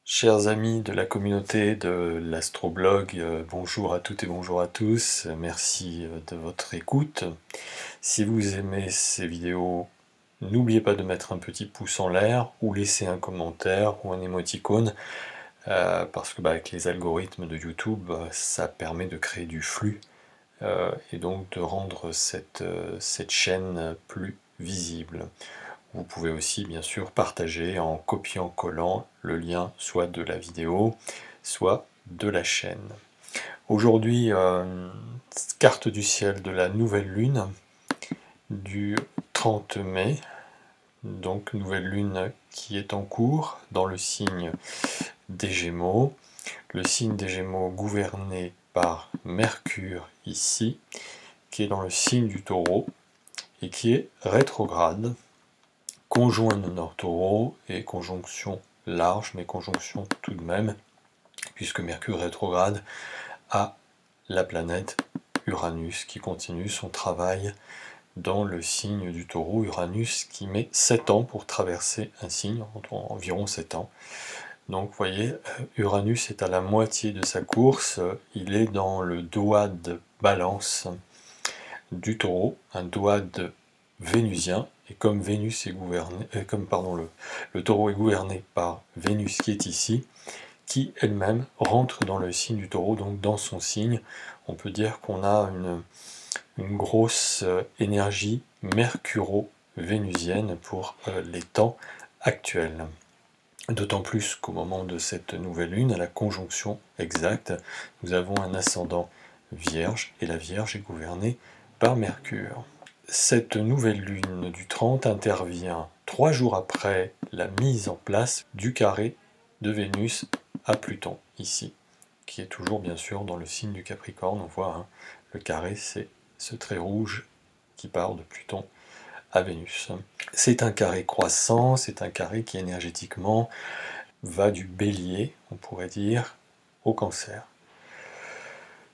Chers amis de la communauté de l'astroblog, bonjour à toutes et bonjour à tous, merci de votre écoute. Si vous aimez ces vidéos, n'oubliez pas de mettre un petit pouce en l'air ou laisser un commentaire ou un émoticône, parce que avec les algorithmes de YouTube, ça permet de créer du flux et donc de rendre cette chaîne plus visible. Vous pouvez aussi bien sûr partager en copiant-collant le lien soit de la vidéo, soit de la chaîne. Aujourd'hui, carte du ciel de la nouvelle lune du 30 mai, donc nouvelle lune qui est en cours dans le signe des Gémeaux. Le signe des Gémeaux gouverné par Mercure ici, qui est dans le signe du Taureau et qui est rétrograde. Conjoint de Nord-Taureau et conjonction large, mais conjonction tout de même, puisque Mercure rétrograde a la planète Uranus qui continue son travail dans le signe du Taureau. Uranus qui met 7 ans pour traverser un signe, environ 7 ans. Donc vous voyez, Uranus est à la moitié de sa course, il est dans le doigt de Balance du Taureau, un doigt de vénusien, et comme Vénus est gouverné, le Taureau est gouverné par Vénus qui est ici, qui elle-même rentre dans le signe du Taureau, donc dans son signe, on peut dire qu'on a une grosse énergie mercuro-vénusienne pour les temps actuels. D'autant plus qu'au moment de cette nouvelle lune, à la conjonction exacte, nous avons un ascendant Vierge, et la Vierge est gouvernée par Mercure. Cette nouvelle lune du 30 intervient 3 jours après la mise en place du carré de Vénus à Pluton, ici, qui est toujours bien sûr dans le signe du Capricorne. On voit, le carré, c'est ce trait rouge qui part de Pluton à Vénus. C'est un carré croissant, c'est un carré qui énergétiquement va du Bélier, on pourrait dire, au Cancer.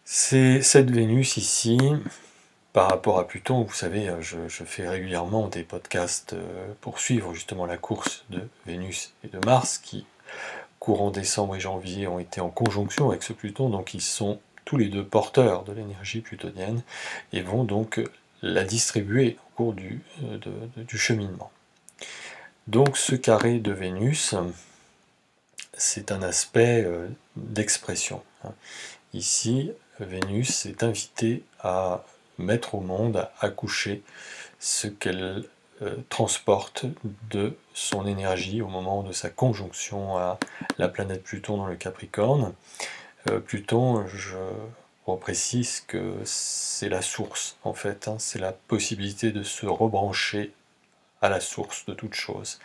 C'est cette Vénus ici, par rapport à Pluton, vous savez, je fais régulièrement des podcasts pour suivre justement la course de Vénus et de Mars, qui, courant décembre et janvier, ont été en conjonction avec ce Pluton, donc ils sont tous les deux porteurs de l'énergie plutonienne, et vont donc la distribuer au cours du cheminement. Donc ce carré de Vénus, c'est un aspect d'expression. Ici, Vénus est invitée à mettre au monde, à accoucher ce qu'elle transporte de son énergie au moment de sa conjonction à la planète Pluton dans le Capricorne. Pluton, je reprécise que c'est la source, en fait, c'est la possibilité de se rebrancher à la source de toute chose.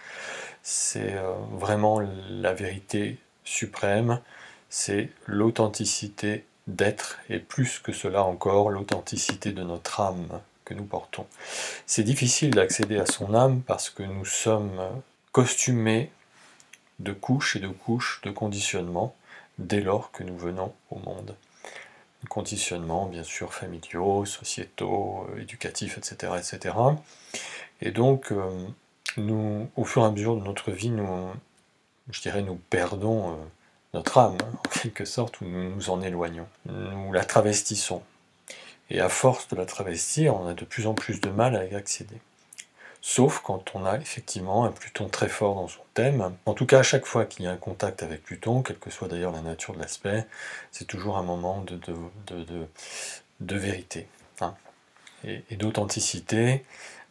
C'est vraiment la vérité suprême, c'est l'authenticité d'être, et plus que cela encore, l'authenticité de notre âme que nous portons. C'est difficile d'accéder à son âme parce que nous sommes costumés de couches et de couches de conditionnements dès lors que nous venons au monde. Conditionnements bien sûr familiaux, sociétaux, éducatifs, etc. etc. Et donc, nous, au fur et à mesure de notre vie, nous perdons notre âme, en quelque sorte, ou nous nous en éloignons. Nous la travestissons. Et à force de la travestir, on a de plus en plus de mal à y accéder. Sauf quand on a effectivement un Pluton très fort dans son thème. En tout cas, à chaque fois qu'il y a un contact avec Pluton, quelle que soit d'ailleurs la nature de l'aspect, c'est toujours un moment de vérité, et d'authenticité,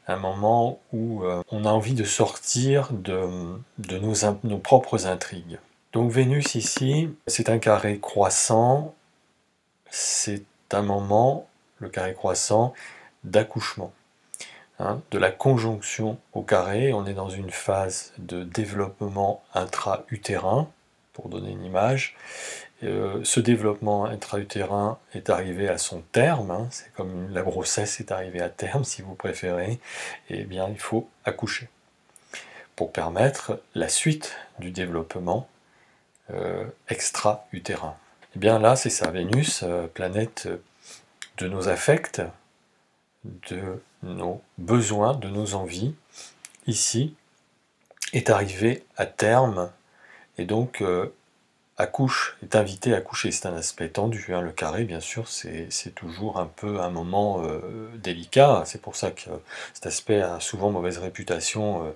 un moment où on a envie de sortir de nos propres intrigues. Donc Vénus ici, c'est un carré croissant, c'est un moment, le carré croissant, d'accouchement. De la conjonction au carré, on est dans une phase de développement intra-utérin, pour donner une image. Ce développement intra-utérin est arrivé à son terme, c'est comme la grossesse est arrivée à terme, si vous préférez, et bien il faut accoucher pour permettre la suite du développement extra-utérin. Et bien là, c'est ça, Vénus, planète de nos affects, de nos besoins, de nos envies, ici, est arrivée à terme, et donc accouche, est invité à accoucher. C'est un aspect tendu, hein. Le carré, bien sûr, c'est toujours un peu un moment délicat. C'est pour ça que cet aspect a souvent mauvaise réputation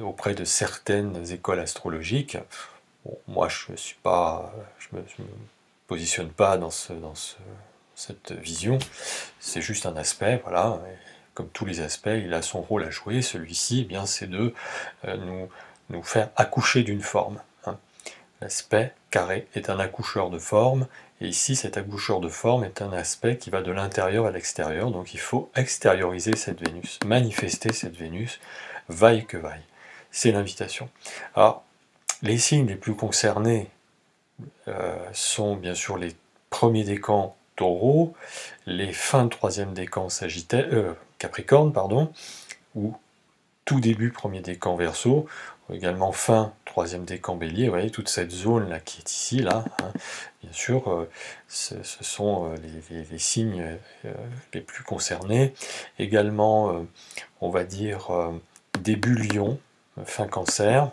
auprès de certaines écoles astrologiques. Bon, moi, je me positionne pas dans cette vision. C'est juste un aspect, voilà. Et comme tous les aspects, il a son rôle à jouer. Celui-ci, eh bien, c'est de nous faire accoucher d'une forme, hein. L'aspect carré est un accoucheur de forme, et ici, cet accoucheur de forme est un aspect qui va de l'intérieur à l'extérieur, donc il faut extérioriser cette Vénus, manifester cette Vénus, vaille que vaille. C'est l'invitation. Alors, les signes les plus concernés sont bien sûr les premiers décans Taureau, les fins de troisième décan Capricorne, pardon, ou tout début premier décan Verseau, également fin troisième décan Bélier. Vous voyez toute cette zone là qui est ici, là, hein. Bien sûr, ce sont les signes les plus concernés. Également, on va dire début Lion, fin Cancer,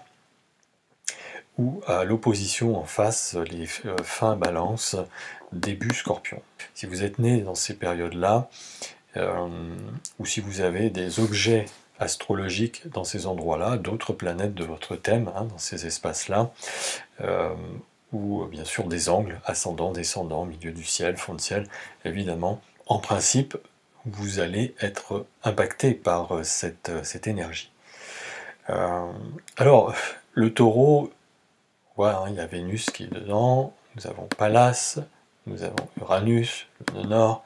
ou à l'opposition en face, les fins Balance, début Scorpion. Si vous êtes né dans ces périodes-là, ou si vous avez des objets astrologiques dans ces endroits-là, d'autres planètes de votre thème, hein, dans ces espaces-là, ou bien sûr des angles, ascendant, descendant, milieu du ciel, fond de ciel, évidemment, en principe, vous allez être impacté par cette énergie. Alors, le Taureau, voilà, hein, il y a Vénus qui est dedans, nous avons Pallas, nous avons Uranus, le nœud nord,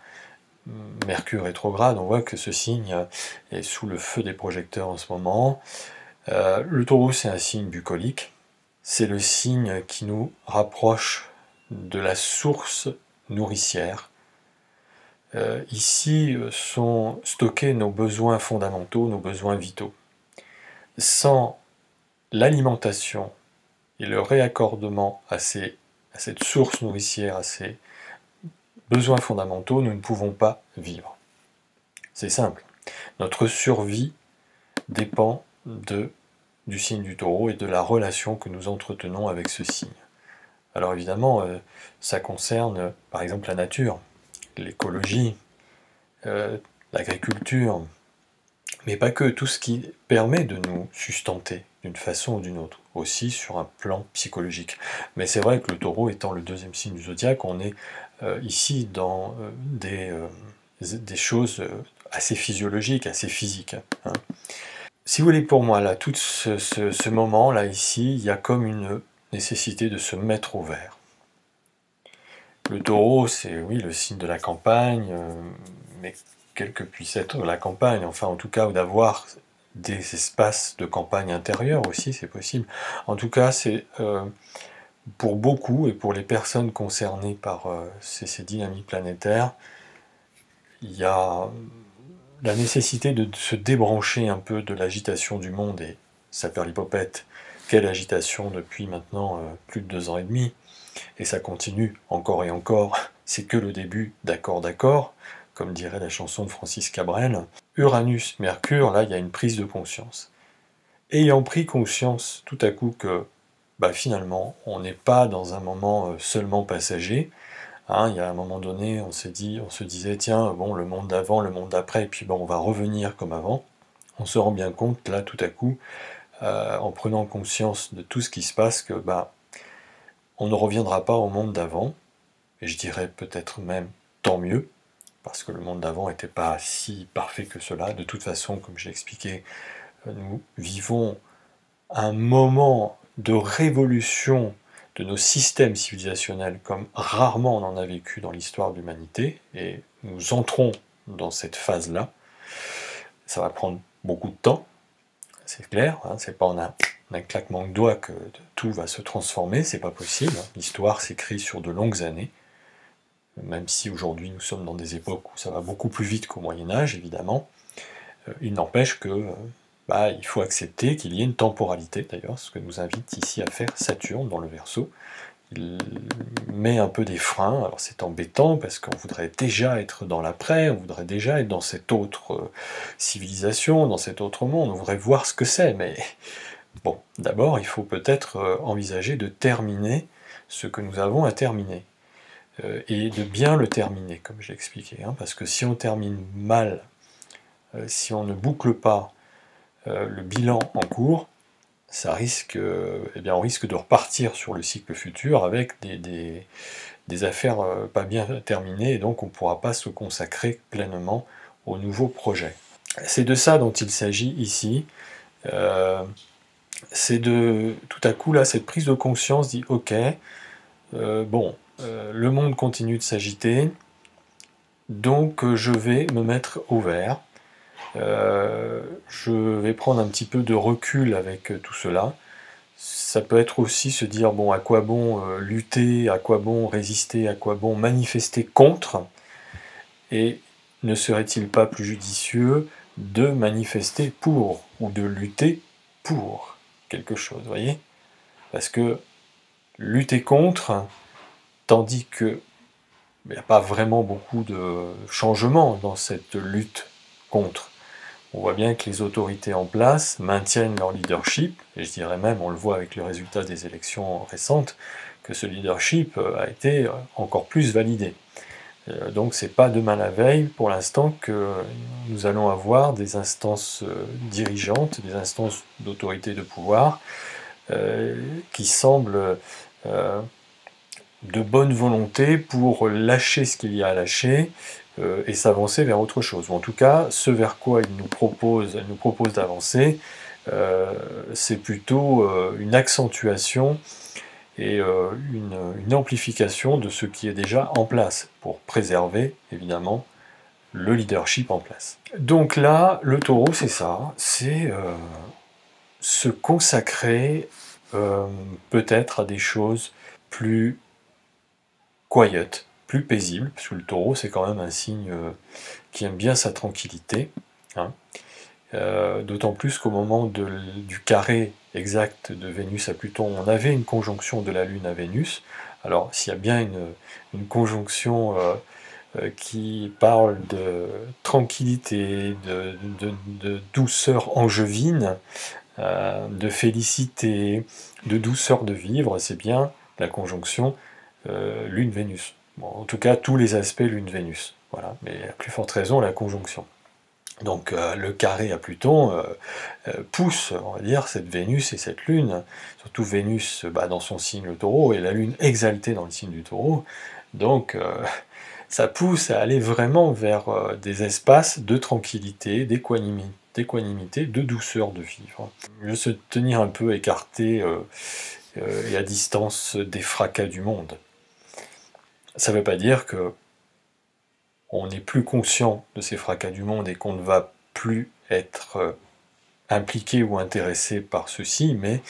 Mercure rétrograde. On voit que ce signe est sous le feu des projecteurs en ce moment. Le Taureau, c'est un signe bucolique. C'est le signe qui nous rapproche de la source nourricière. Ici sont stockés nos besoins fondamentaux, nos besoins vitaux. Sans l'alimentation et le réaccordement à cette source nourricière, à ces besoins fondamentaux, nous ne pouvons pas vivre. C'est simple. Notre survie dépend du signe du Taureau et de la relation que nous entretenons avec ce signe. Alors évidemment, ça concerne par exemple la nature, l'écologie, l'agriculture, mais pas que, tout ce qui permet de nous sustenter d'une façon ou d'une autre, aussi sur un plan psychologique. Mais c'est vrai que le Taureau étant le deuxième signe du zodiaque, on est ici dans des choses assez physiologiques, assez physiques, hein. Si vous voulez, pour moi, là, tout ce moment, là, ici, il y a comme une nécessité de se mettre au vert. Le Taureau, c'est, oui, le signe de la campagne, mais quelle que puisse être la campagne, enfin, en tout cas, d'avoir des espaces de campagne intérieure aussi, c'est possible. En tout cas, c'est pour beaucoup, et pour les personnes concernées par ces dynamiques planétaires, il y a la nécessité de se débrancher un peu de l'agitation du monde, et saperlipopette, quelle agitation depuis maintenant plus de 2 ans et demi, et ça continue encore et encore, c'est que le début d'accord, comme dirait la chanson de Francis Cabrel. Uranus, Mercure, là il y a une prise de conscience. Ayant pris conscience tout à coup que finalement on n'est pas dans un moment seulement passager, hein, il y a un moment donné, on se disait, tiens, bon, le monde d'avant, le monde d'après, et puis bon, on va revenir comme avant. On se rend bien compte, là, tout à coup, en prenant conscience de tout ce qui se passe, que on ne reviendra pas au monde d'avant, et je dirais peut-être même tant mieux, parce que le monde d'avant n'était pas si parfait que cela. De toute façon, comme j'ai expliqué, nous vivons un moment de révolution de nos systèmes civilisationnels comme rarement on en a vécu dans l'histoire de l'humanité, et nous entrons dans cette phase-là. Ça va prendre beaucoup de temps, c'est clair, hein, c'est pas en un claquement de doigts que tout va se transformer, c'est pas possible. L'histoire s'écrit sur de longues années, même si aujourd'hui nous sommes dans des époques où ça va beaucoup plus vite qu'au Moyen-Âge, évidemment. Il n'empêche que il faut accepter qu'il y ait une temporalité, d'ailleurs, ce que nous invite ici à faire Saturne dans le Verseau. Il met un peu des freins, alors c'est embêtant parce qu'on voudrait déjà être dans l'après, on voudrait déjà être dans cette autre civilisation, dans cet autre monde, on voudrait voir ce que c'est, mais Bon, d'abord, il faut peut-être envisager de terminer ce que nous avons à terminer. Et de bien le terminer, comme j'ai expliqué. Hein, parce que si on termine mal, si on ne boucle pas le bilan en cours, ça risque, eh bien, on risque de repartir sur le cycle futur avec des affaires pas bien terminées, et donc on ne pourra pas se consacrer pleinement au nouveau projet. C'est de ça dont il s'agit ici. C'est de, tout à coup, là, cette prise de conscience dit, ok, le monde continue de s'agiter, donc je vais me mettre au vert. Je vais prendre un petit peu de recul avec tout cela. Ça peut être aussi se dire, bon, à quoi bon lutter, à quoi bon résister, à quoi bon manifester contre, et ne serait-il pas plus judicieux de manifester pour, ou de lutter pour quelque chose, vous voyez? Parce que lutter contre, tandis que il n'y a pas vraiment beaucoup de changements dans cette lutte contre. On voit bien que les autorités en place maintiennent leur leadership, et je dirais même, on le voit avec le résultat des élections récentes, que ce leadership a été encore plus validé. Donc c'est pas demain la veille, pour l'instant, que nous allons avoir des instances dirigeantes, des instances d'autorité de pouvoir, qui semblent de bonne volonté pour lâcher ce qu'il y a à lâcher, et s'avancer vers autre chose. Ou en tout cas, ce vers quoi elle nous propose d'avancer, c'est plutôt une accentuation et une amplification de ce qui est déjà en place, pour préserver, évidemment, le leadership en place. Donc là, le taureau, c'est ça, c'est se consacrer peut-être à des choses plus quiet, plus paisible, parce que le taureau c'est quand même un signe qui aime bien sa tranquillité, hein. D'autant plus qu'au moment du carré exact de Vénus à Pluton, on avait une conjonction de la Lune à Vénus. Alors s'il y a bien une conjonction qui parle de tranquillité, de douceur angevine, de félicité, de douceur de vivre, c'est bien la conjonction Lune-Vénus. Bon, en tout cas, tous les aspects Lune-Vénus. Voilà. Mais à plus forte raison, la conjonction. Donc le carré à Pluton pousse, on va dire, cette Vénus et cette Lune, surtout Vénus dans son signe le Taureau, et la Lune exaltée dans le signe du Taureau. Donc ça pousse à aller vraiment vers des espaces de tranquillité, d'équanimité, de douceur de vivre. De se tenir un peu écarté et à distance des fracas du monde. Ça ne veut pas dire que on n'est plus conscient de ces fracas du monde et qu'on ne va plus être impliqué ou intéressé par ceci, mais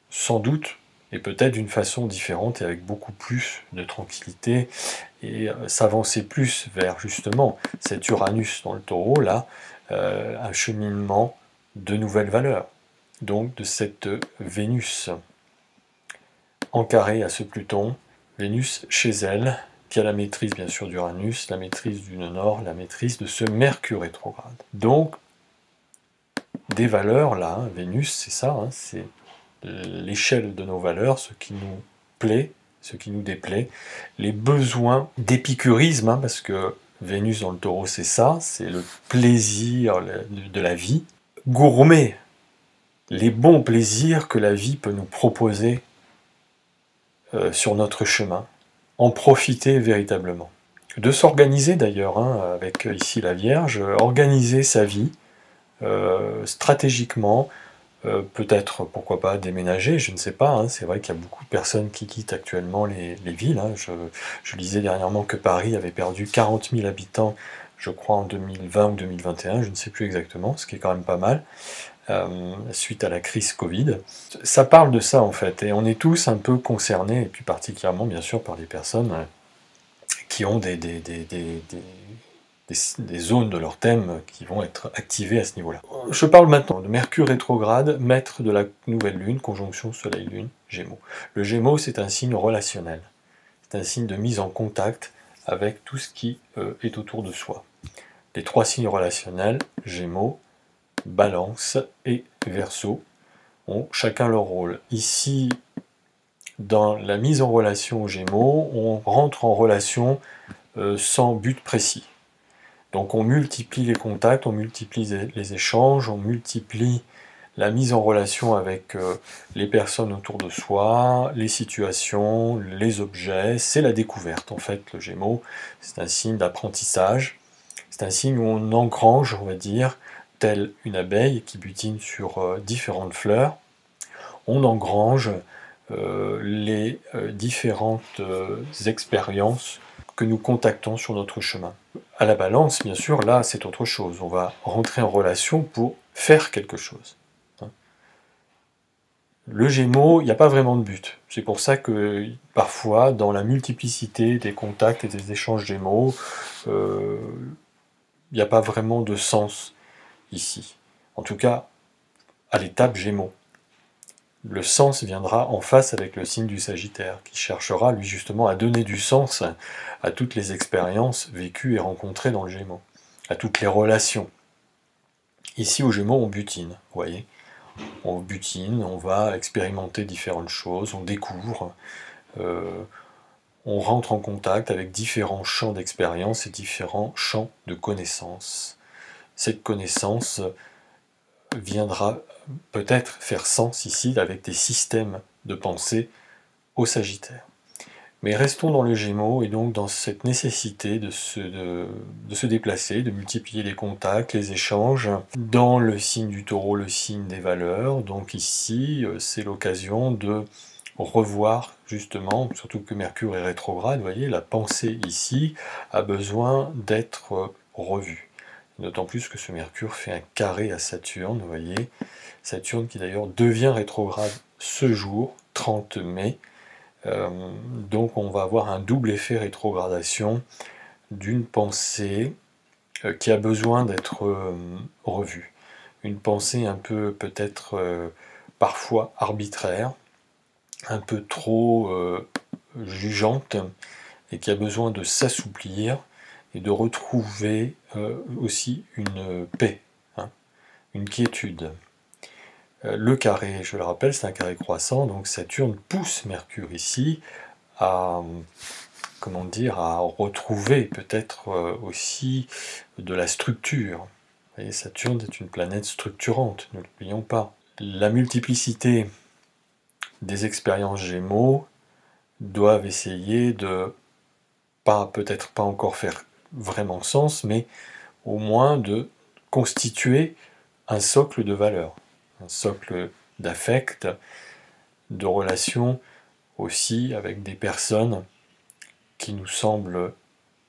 sans doute, et peut-être d'une façon différente et avec beaucoup plus de tranquillité, et s'avancer plus vers justement cet Uranus dans le Taureau, là, un cheminement de nouvelles valeurs, donc de cette Vénus en carré à ce Pluton, Vénus chez elle, qui a la maîtrise bien sûr d'Uranus, la maîtrise du nord, la maîtrise de ce Mercure rétrograde. Donc, des valeurs là, hein, Vénus c'est ça, hein, c'est l'échelle de nos valeurs, ce qui nous plaît, ce qui nous déplaît, les besoins d'épicurisme, hein, parce que Vénus dans le Taureau c'est ça, c'est le plaisir de la vie, gourmet, les bons plaisirs que la vie peut nous proposer sur notre chemin, en profiter véritablement. De s'organiser d'ailleurs, hein, avec ici la Vierge, organiser sa vie stratégiquement, peut-être, pourquoi pas, déménager, je ne sais pas, hein, c'est vrai qu'il y a beaucoup de personnes qui quittent actuellement les villes, hein. Je lisais dernièrement que Paris avait perdu 40 000 habitants, je crois en 2020 ou 2021, je ne sais plus exactement, ce qui est quand même pas mal, suite à la crise Covid. Ça parle de ça en fait, et on est tous un peu concernés, et plus particulièrement bien sûr par des personnes qui ont des zones de leur thème qui vont être activées à ce niveau-là. Je parle maintenant de Mercure rétrograde, maître de la nouvelle lune, conjonction Soleil-Lune, Gémeaux. Le Gémeaux, c'est un signe relationnel. C'est un signe de mise en contact avec tout ce qui est autour de soi. Les trois signes relationnels, Gémeaux, Balance et Verseau, ont chacun leur rôle. Ici, dans la mise en relation aux Gémeaux, on rentre en relation sans but précis. Donc on multiplie les contacts, on multiplie les échanges, on multiplie la mise en relation avec les personnes autour de soi, les situations, les objets. C'est la découverte en fait, le Gémeaux. C'est un signe d'apprentissage. C'est un signe où on engrange, on va dire, telle une abeille qui butine sur différentes fleurs. On engrange les différentes expériences que nous contactons sur notre chemin. À la balance, bien sûr, là, c'est autre chose. On va rentrer en relation pour faire quelque chose. Le Gémeaux, il n'y a pas vraiment de but. C'est pour ça que parfois, dans la multiplicité des contacts et des échanges Gémeaux, il n'y a pas vraiment de sens ici. En tout cas, à l'étape Gémeaux. Le sens viendra en face avec le signe du Sagittaire, qui cherchera, lui, justement, à donner du sens à toutes les expériences vécues et rencontrées dans le Gémeaux, à toutes les relations. Ici, au Gémeaux, on butine, vous voyez. On butine, on va expérimenter différentes choses, on découvre, on rentre en contact avec différents champs d'expérience et différents champs de connaissances. Cette connaissance viendra peut-être faire sens ici avec des systèmes de pensée au Sagittaire. Mais restons dans le Gémeaux et donc dans cette nécessité de se déplacer, de multiplier les contacts, les échanges. Dans le signe du Taureau, le signe des valeurs, donc ici c'est l'occasion de revoir justement, surtout que Mercure est rétrograde, vous voyez, la pensée ici a besoin d'être revue. D'autant plus que ce Mercure fait un carré à Saturne, vous voyez, Saturne qui d'ailleurs devient rétrograde ce jour, 30 mai, donc on va avoir un double effet rétrogradation d'une pensée qui a besoin d'être revue. Une pensée un peu peut-être parfois arbitraire, un peu trop jugeante, et qui a besoin de s'assouplir et de retrouver aussi une paix, hein, une quiétude. Le carré, je le rappelle, c'est un carré croissant, donc Saturne pousse Mercure ici à, comment dire, à retrouver peut-être aussi de la structure. Vous voyez, Saturne est une planète structurante, ne l'oublions pas. La multiplicité des expériences Gémeaux doivent essayer de, peut-être pas encore faire vraiment sens, mais au moins de constituer un socle de valeurs, un socle d'affect, de relations aussi avec des personnes qui nous semblent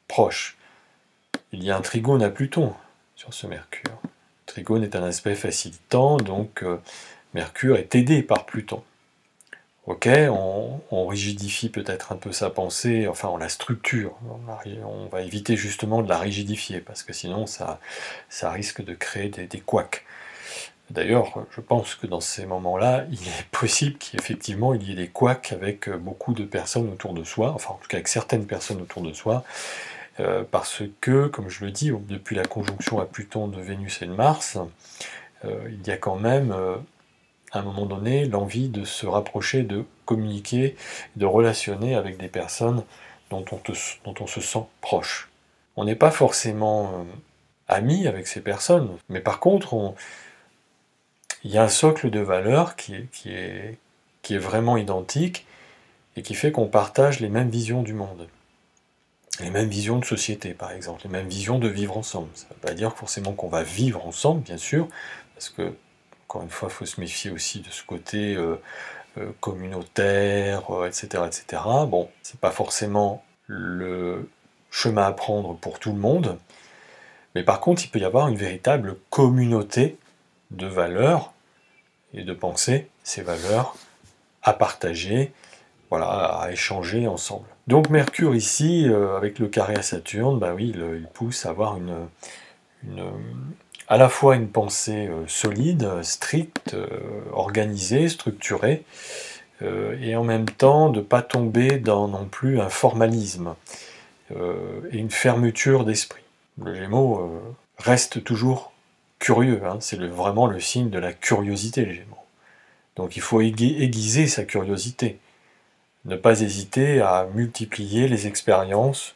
proches. Il y a un trigone à Pluton sur ce Mercure. Le trigone est un aspect facilitant, donc Mercure est aidé par Pluton. Ok, on rigidifie peut-être un peu sa pensée, enfin on la structure, on va éviter justement de la rigidifier, parce que sinon ça risque de créer des couacs. D'ailleurs, je pense que dans ces moments-là, il est possible qu'effectivement il y ait des couacs avec beaucoup de personnes autour de soi, enfin en tout cas avec certaines personnes autour de soi, parce que, comme je le dis, depuis la conjonction à Pluton de Vénus et de Mars, il y a quand même à un moment donné, l'envie de se rapprocher, de communiquer, de relationner avec des personnes dont on se sent proche. On n'est pas forcément amis avec ces personnes, mais par contre, il y a un socle de valeurs qui est vraiment identique et qui fait qu'on partage les mêmes visions du monde. Les mêmes visions de société, par exemple, les mêmes visions de vivre ensemble. Ça ne veut pas dire forcément qu'on va vivre ensemble, bien sûr, parce que encore une fois, il faut se méfier aussi de ce côté communautaire, etc., etc. Bon, c'est pas forcément le chemin à prendre pour tout le monde, mais par contre, il peut y avoir une véritable communauté de valeurs et de pensées, ces valeurs à partager, voilà, à échanger ensemble. Donc Mercure ici, avec le carré à Saturne, bah oui, il pousse à avoir à la fois une pensée solide, stricte, organisée, structurée, et en même temps de ne pas tomber dans non plus un formalisme et une fermeture d'esprit. Le Gémeaux reste toujours curieux, hein, c'est vraiment le signe de la curiosité, les Gémeaux. Donc il faut aiguiser sa curiosité, ne pas hésiter à multiplier les expériences,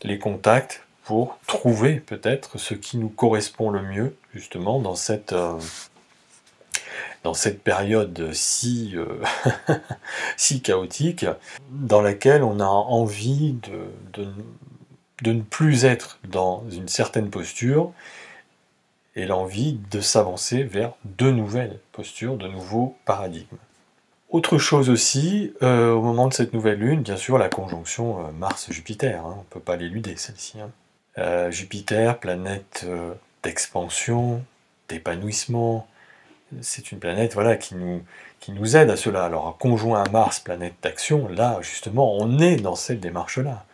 les contacts, pour trouver peut-être ce qui nous correspond le mieux, justement, dans cette période si chaotique, dans laquelle on a envie de ne plus être dans une certaine posture, et l'envie de s'avancer vers de nouvelles postures, de nouveaux paradigmes. Autre chose aussi, au moment de cette nouvelle lune, bien sûr la conjonction Mars-Jupiter, on ne peut pas l'éluder celle-ci. Jupiter, planète d'expansion, d'épanouissement, c'est une planète qui nous aide à cela. Alors conjoint à Mars, planète d'action, là justement on est dans cette démarche-là.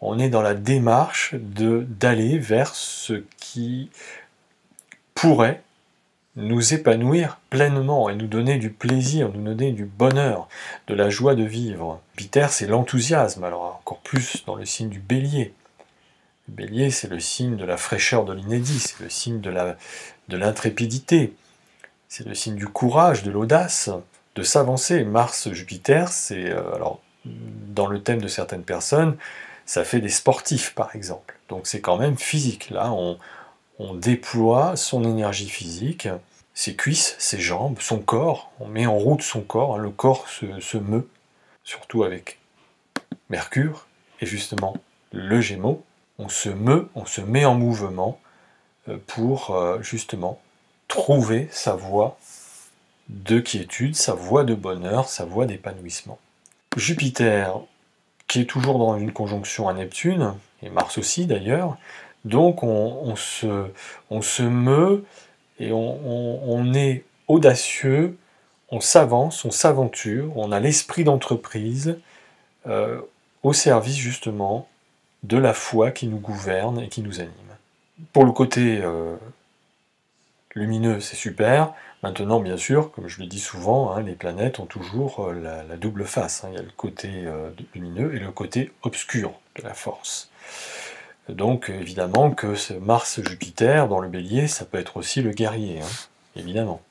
On est dans la démarche d'aller vers ce qui pourrait nous épanouir pleinement et nous donner du plaisir, nous donner du bonheur, de la joie de vivre. Jupiter, c'est l'enthousiasme, alors encore plus dans le signe du Bélier. Le Bélier, c'est le signe de la fraîcheur de l'inédit, c'est le signe de l'intrépidité, c'est le signe du courage, de l'audace, de s'avancer. Mars-Jupiter, c'est, alors, dans le thème de certaines personnes, ça fait des sportifs, par exemple. Donc c'est quand même physique. Là, on déploie son énergie physique, ses cuisses, ses jambes, son corps, on met en route son corps, le corps se meut, surtout avec Mercure, et justement le Gémeaux, on se meut, on se met en mouvement pour justement trouver sa voie de quiétude, sa voie de bonheur, sa voie d'épanouissement. Jupiter, qui est toujours dans une conjonction à Neptune, et Mars aussi d'ailleurs, donc on se meut et on est audacieux, on s'avance, on s'aventure, on a l'esprit d'entreprise au service justement de la foi qui nous gouverne et qui nous anime. Pour le côté lumineux, c'est super. Maintenant, bien sûr, comme je le dis souvent, les planètes ont toujours la double face. Il y a le côté lumineux et le côté obscur de la force. Donc évidemment que ce Mars-Jupiter dans le Bélier, ça peut être aussi le guerrier, évidemment.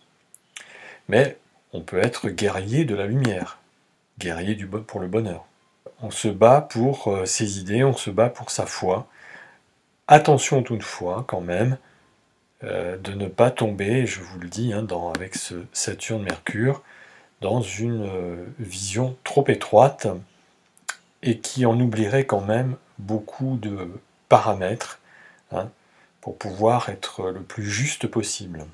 Mais on peut être guerrier de la lumière, guerrier pour le bonheur. On se bat pour ses idées, on se bat pour sa foi. Attention toutefois, quand même, de ne pas tomber, je vous le dis, avec ce Saturne-Mercure, dans une vision trop étroite et qui en oublierait quand même beaucoup de paramètres pour pouvoir être le plus juste possible.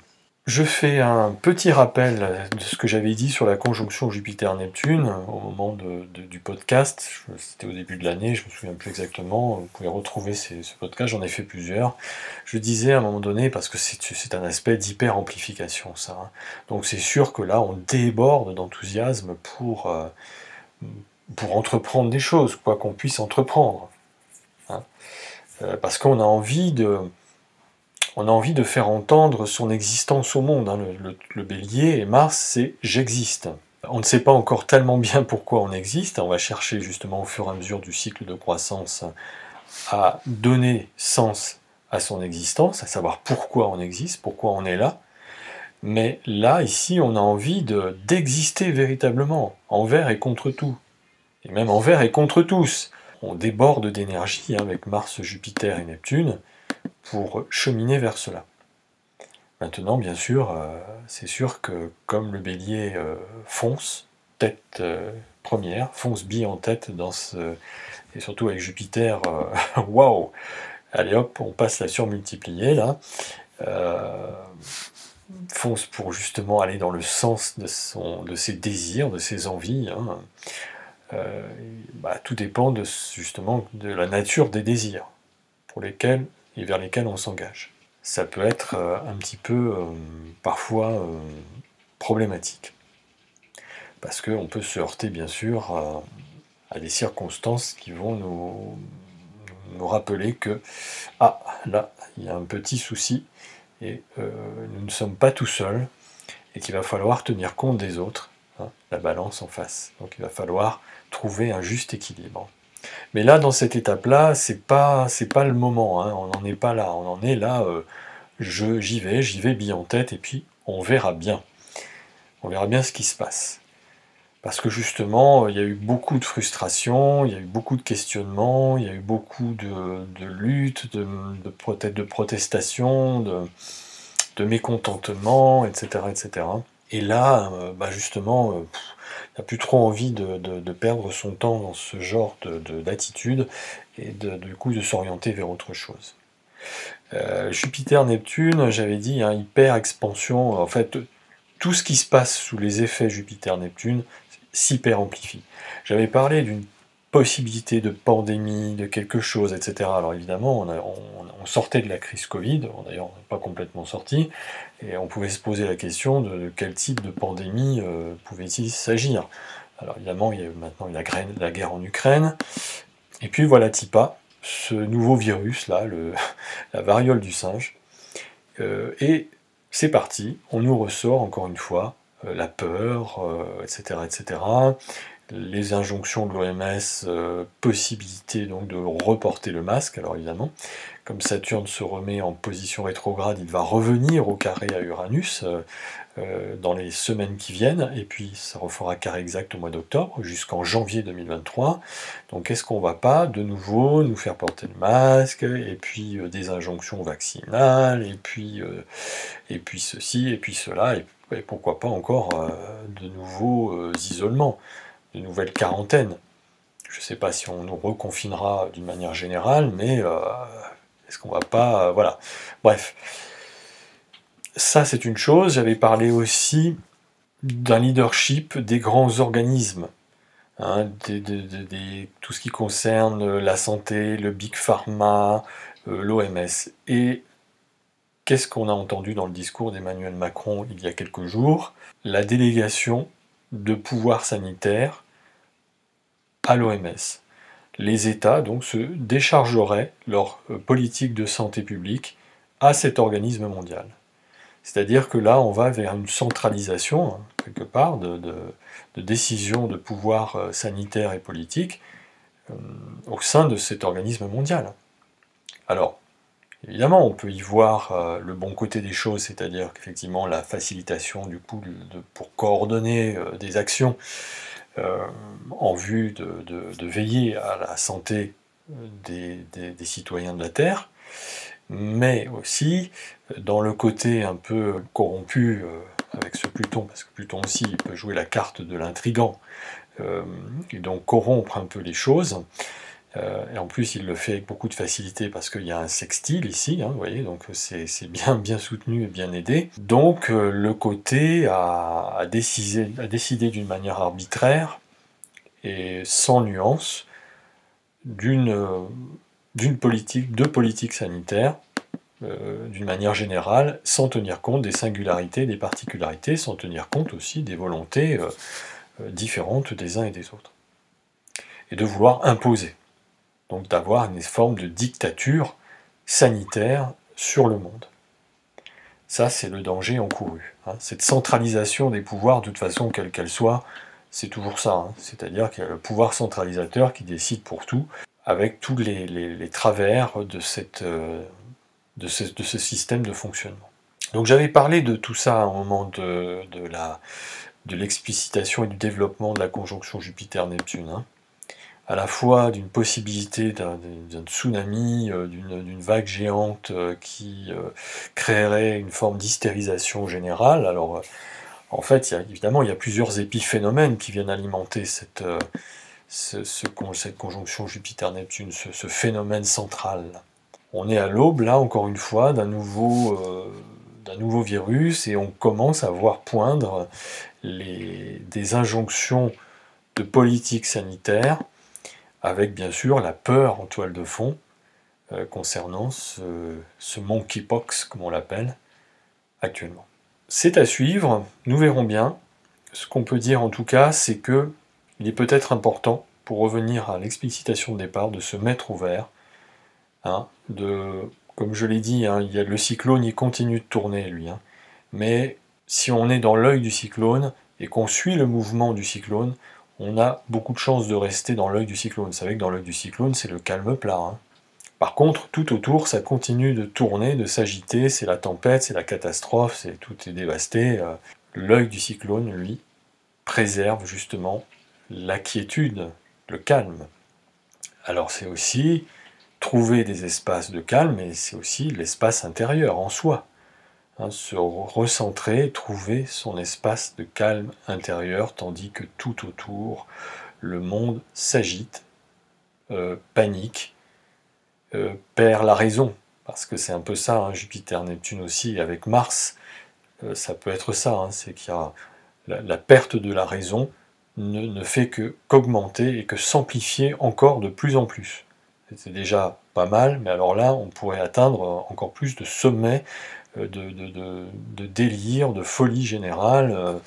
Je fais un petit rappel de ce que j'avais dit sur la conjonction Jupiter-Neptune au moment du podcast. C'était au début de l'année, je ne me souviens plus exactement. Vous pouvez retrouver ce podcast, j'en ai fait plusieurs. Je disais à un moment donné, parce que c'est un aspect d'hyper-amplification, ça. Donc c'est sûr que là, on déborde d'enthousiasme pour entreprendre des choses, quoi qu'on puisse entreprendre. Parce qu'on a envie de faire entendre son existence au monde. Le Bélier et Mars, c'est « j'existe ». On ne sait pas encore tellement bien pourquoi on existe. On va chercher justement au fur et à mesure du cycle de croissance à donner sens à son existence, à savoir pourquoi on existe, pourquoi on est là. Mais là, ici, on a envie d'exister véritablement, envers et contre tout. Et même envers et contre tous. On déborde d'énergie avec Mars, Jupiter et Neptune pour cheminer vers cela. Maintenant, bien sûr, c'est sûr que comme le Bélier fonce, tête première, fonce bille en tête et surtout avec Jupiter, waouh! Allez hop, on passe la surmultiplier là. Fonce pour justement aller dans le sens de ses désirs, de ses envies. Tout dépend justement de la nature des désirs pour lesquels et vers lesquels on s'engage. Ça peut être un petit peu parfois problématique. Parce qu'on peut se heurter bien sûr à des circonstances qui vont nous rappeler que là, il y a un petit souci et nous ne sommes pas tout seuls et qu'il va falloir tenir compte des autres, la balance en face. Donc il va falloir trouver un juste équilibre. Mais là, dans cette étape-là, c'est pas le moment, on n'en est pas là. On en est là, j'y vais bille en tête, et puis on verra bien. On verra bien ce qui se passe. Parce que justement, il y a eu beaucoup de frustration, il y a eu beaucoup de questionnements, il y a eu beaucoup de luttes, peut-être de protestations, de mécontentement, etc., etc. Et là, justement, il n'a plus trop envie de perdre son temps dans ce genre d'attitude et du coup de s'orienter vers autre chose. Jupiter-Neptune, j'avais dit, hein, hyper expansion, en fait, tout ce qui se passe sous les effets Jupiter-Neptune s'hyper amplifie. J'avais parlé d'une possibilité de pandémie, de quelque chose, etc. Alors évidemment, on sortait de la crise Covid, d'ailleurs on n'est pas complètement sorti, et on pouvait se poser la question de quel type de pandémie pouvait-il s'agir. Alors évidemment, il y a maintenant la guerre en Ukraine, et puis voilà TIPA, ce nouveau virus là, la variole du singe, et c'est parti, on nous ressort encore une fois la peur, etc., etc., les injonctions de l'OMS, possibilité donc de reporter le masque, alors évidemment, comme Saturne se remet en position rétrograde, il va revenir au carré à Uranus dans les semaines qui viennent, et puis ça refera carré exact au mois d'octobre, jusqu'en janvier 2023. Donc est-ce qu'on va pas de nouveau nous faire porter le masque, et puis des injonctions vaccinales, et puis ceci, et puis cela, et pourquoi pas encore de nouveaux isolements, de nouvelles quarantaines. Je ne sais pas si on nous reconfinera d'une manière générale, mais est-ce qu'on va pas... voilà. Bref. Ça, c'est une chose. J'avais parlé aussi d'un leadership des grands organismes. Hein, tout ce qui concerne la santé, le Big Pharma, l'OMS. Et qu'est-ce qu'on a entendu dans le discours d'Emmanuel Macron il y a quelques jours? La délégation de pouvoir sanitaire à l'OMS. Les États donc se déchargeraient leur politique de santé publique à cet organisme mondial. C'est-à-dire que là, on va vers une centralisation, hein, quelque part, de décisions de pouvoir sanitaire et politique au sein de cet organisme mondial. Alors, évidemment, on peut y voir le bon côté des choses, c'est-à-dire qu'effectivement, la facilitation du coup pour coordonner des actions en vue de veiller à la santé des citoyens de la Terre, mais aussi dans le côté un peu corrompu avec ce Pluton, parce que Pluton aussi il peut jouer la carte de l'intrigant, et donc corrompre un peu les choses, et en plus il le fait avec beaucoup de facilité parce qu'il y a un sextile ici, hein, vous voyez, donc c'est bien soutenu et bien aidé. Donc le côté à décider d'une manière arbitraire et sans nuance de politique sanitaire d'une manière générale, sans tenir compte des singularités, des particularités, sans tenir compte aussi des volontés différentes des uns et des autres. Et de vouloir imposer, donc d'avoir une forme de dictature sanitaire sur le monde. Ça, c'est le danger encouru. Hein. Cette centralisation des pouvoirs, de toute façon, quelle qu'elle soit, c'est toujours ça. Hein. C'est-à-dire qu'il y a le pouvoir centralisateur qui décide pour tout, avec tous les travers de ce système de fonctionnement. Donc j'avais parlé de tout ça à un moment de l'explicitation et du développement de la conjonction Jupiter-Neptune, hein. À la fois d'une possibilité d'un tsunami, d'une vague géante qui créerait une forme d'hystérisation générale. Alors en fait, évidemment, il y a plusieurs épiphénomènes qui viennent alimenter cette conjonction Jupiter-Neptune, ce phénomène central. On est à l'aube, là, encore une fois, d'un nouveau virus, et on commence à voir poindre des injonctions de politique sanitaire, avec bien sûr la peur en toile de fond concernant ce monkeypox, comme on l'appelle actuellement. C'est à suivre, nous verrons bien. Ce qu'on peut dire en tout cas, c'est que il est peut-être important, pour revenir à l'explicitation de départ, de se mettre au vert. Hein, comme je l'ai dit, hein, le cyclone il continue de tourner, lui. Hein, mais si on est dans l'œil du cyclone et qu'on suit le mouvement du cyclone, on a beaucoup de chances de rester dans l'œil du cyclone. Vous savez que dans l'œil du cyclone, c'est le calme plat. Hein. Par contre, tout autour, ça continue de tourner, de s'agiter, c'est la tempête, c'est la catastrophe, tout est dévasté. L'œil du cyclone, lui, préserve justement la quiétude, le calme. Alors c'est aussi trouver des espaces de calme, mais c'est aussi l'espace intérieur en soi. Se recentrer, trouver son espace de calme intérieur, tandis que tout autour, le monde s'agite, panique, perd la raison. Parce que c'est un peu ça, Jupiter-Neptune aussi, avec Mars, ça peut être ça, c'est qu'il y a la perte de la raison ne fait qu'augmenter et que s'amplifier encore de plus en plus. C'est déjà pas mal, mais alors là, on pourrait atteindre encore plus de sommets de délire, de folie générale,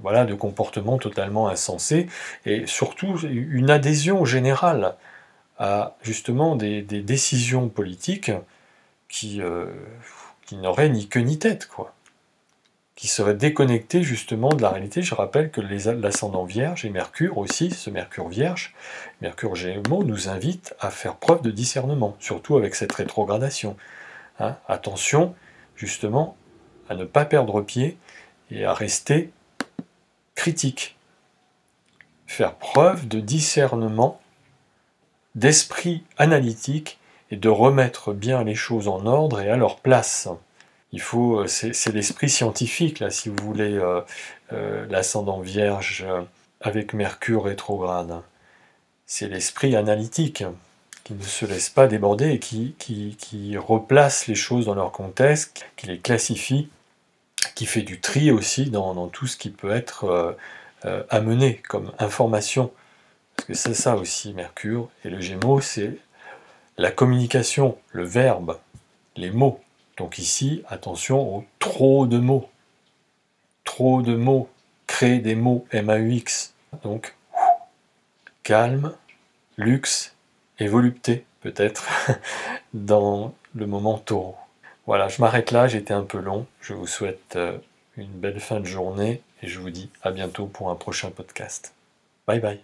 voilà, de comportements totalement insensés, et surtout une adhésion générale à justement des décisions politiques qui n'auraient ni queue ni tête, quoi, qui seraient déconnectées justement de la réalité. Je rappelle que l'ascendant Vierge et Mercure aussi, ce Mercure Vierge, Mercure Gémeaux, nous invite à faire preuve de discernement, surtout avec cette rétrogradation. Attention justement à ne pas perdre pied et à rester critique. Faire preuve de discernement, d'esprit analytique et de remettre bien les choses en ordre et à leur place. C'est l'esprit scientifique, là, si vous voulez, l'ascendant Vierge avec Mercure rétrograde. C'est l'esprit analytique qui ne se laisse pas déborder et qui replace les choses dans leur contexte, qui les classifie, qui fait du tri aussi dans tout ce qui peut être amené comme information. Parce que c'est ça aussi, Mercure. Et le Gémeaux, c'est la communication, le verbe, les mots. Donc ici, attention aux trop de mots. Trop de mots. Créer des mots, M-A-U-X. Donc, calme, luxe et volupté, peut-être, dans le moment taureau. Voilà, je m'arrête là, j'étais un peu long. Je vous souhaite une belle fin de journée et je vous dis à bientôt pour un prochain podcast. Bye bye.